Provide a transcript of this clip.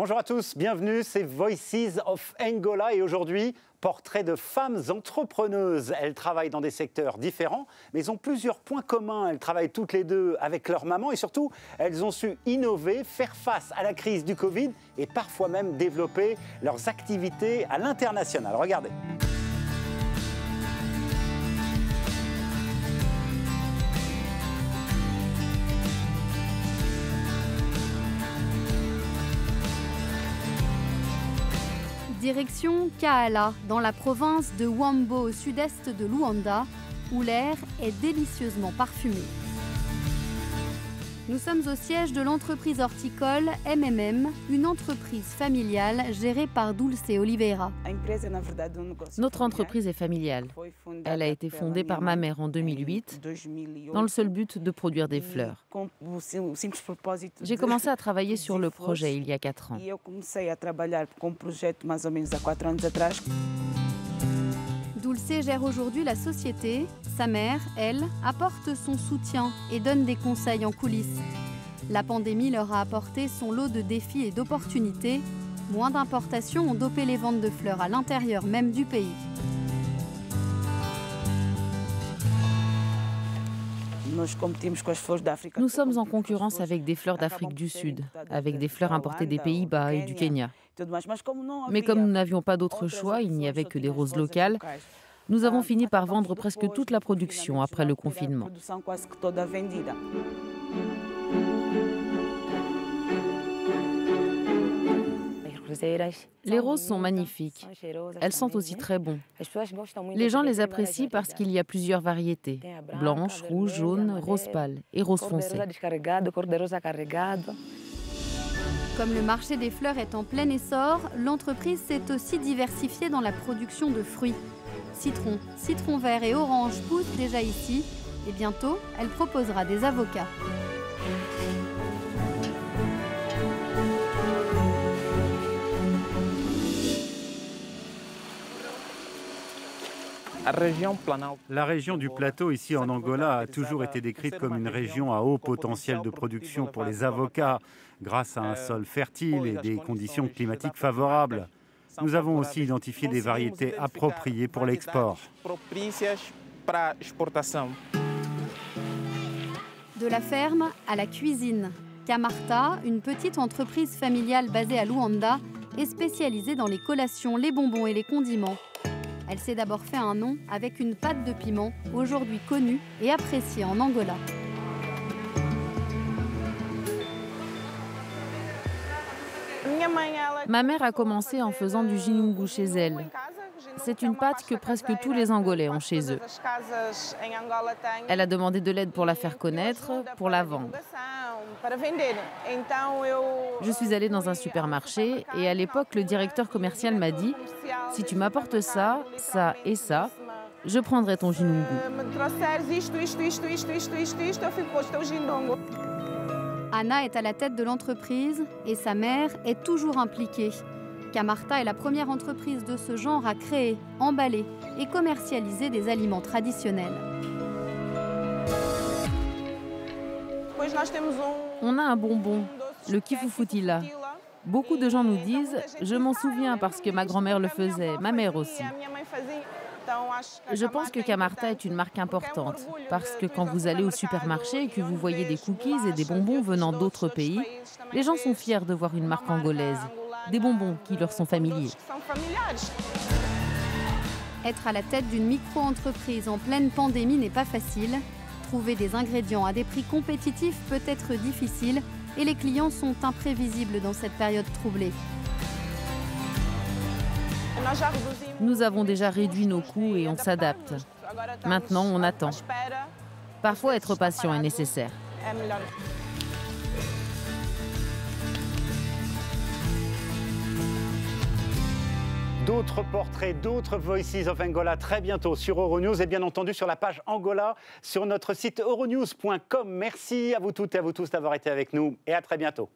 Bonjour à tous, bienvenue, c'est Voices of Angola et aujourd'hui, portrait de femmes entrepreneuses. Elles travaillent dans des secteurs différents, mais ont plusieurs points communs. Elles travaillent toutes les deux avec leur maman et surtout, elles ont su innover, faire face à la crise du Covid et parfois même développer leurs activités à l'international. Regardez. Direction Kahala, dans la province de Huambo, au sud-est de Luanda, où l'air est délicieusement parfumé. Nous sommes au siège de l'entreprise horticole MMM, une entreprise familiale gérée par Dulce Oliveira. Notre entreprise est familiale. Elle a été fondée par ma mère en 2008, dans le seul but de produire des fleurs. J'ai commencé à travailler sur le projet il y a 4 ans. Dulce gère aujourd'hui la société. Sa mère, elle, apporte son soutien et donne des conseils en coulisses. La pandémie leur a apporté son lot de défis et d'opportunités. Moins d'importations ont dopé les ventes de fleurs à l'intérieur même du pays. Nous sommes en concurrence avec des fleurs d'Afrique du Sud, avec des fleurs importées des Pays-Bas et du Kenya. Mais comme nous n'avions pas d'autre choix, il n'y avait que des roses locales, nous avons fini par vendre presque toute la production après le confinement. Les roses sont magnifiques. Elles sentent aussi très bon. Les gens les apprécient parce qu'il y a plusieurs variétés. Blanche, rouge, jaune, rose pâle et rose foncée. Comme le marché des fleurs est en plein essor, l'entreprise s'est aussi diversifiée dans la production de fruits. Citron, citron vert et orange poussent déjà ici et bientôt, elle proposera des avocats. La région du plateau ici en Angola a toujours été décrite comme une région à haut potentiel de production pour les avocats, grâce à un sol fertile et des conditions climatiques favorables. Nous avons aussi identifié des variétés appropriées pour l'export. De la ferme à la cuisine, Camarta, une petite entreprise familiale basée à Luanda, est spécialisée dans les collations, les bonbons et les condiments. Elle s'est d'abord fait un nom avec une pâte de piment, aujourd'hui connue et appréciée en Angola. Ma mère a commencé en faisant du ginungu chez elle. C'est une pâte que presque tous les Angolais ont chez eux. Elle a demandé de l'aide pour la faire connaître, pour la vendre. Je suis allée dans un supermarché et à l'époque, le directeur commercial m'a dit « Si tu m'apportes ça, ça et ça, je prendrai ton ginungu ». Anna est à la tête de l'entreprise et sa mère est toujours impliquée. Camarta est la première entreprise de ce genre à créer, emballer et commercialiser des aliments traditionnels. On a un bonbon, le kifufutila. Beaucoup de gens nous disent « Je m'en souviens parce que ma grand-mère le faisait, ma mère aussi ». Je pense que Camarta est une marque importante parce que quand vous allez au supermarché et que vous voyez des cookies et des bonbons venant d'autres pays, les gens sont fiers de voir une marque angolaise, des bonbons qui leur sont familiers. Être à la tête d'une micro-entreprise en pleine pandémie n'est pas facile. Trouver des ingrédients à des prix compétitifs peut être difficile et les clients sont imprévisibles dans cette période troublée. Nous avons déjà réduit nos coûts et on s'adapte. Maintenant, on attend. Parfois, être patient est nécessaire. D'autres portraits, d'autres Voices of Angola très bientôt sur Euronews et bien entendu sur la page Angola sur notre site euronews.com. Merci à vous toutes et à vous tous d'avoir été avec nous et à très bientôt.